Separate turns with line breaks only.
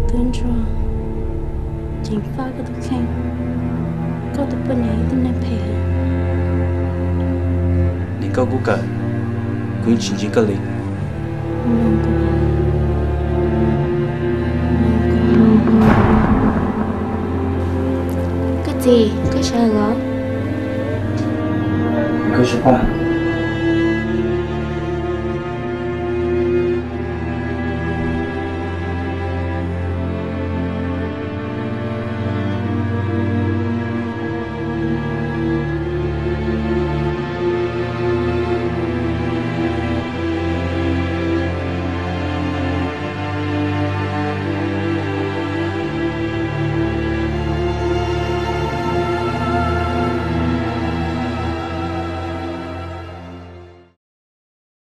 Tuân cho chính pha cái thực hành có tập bên này tên này phải
你高估計佢前景吉利，
nông cụ cái gì cái sao đó
你可以去辦。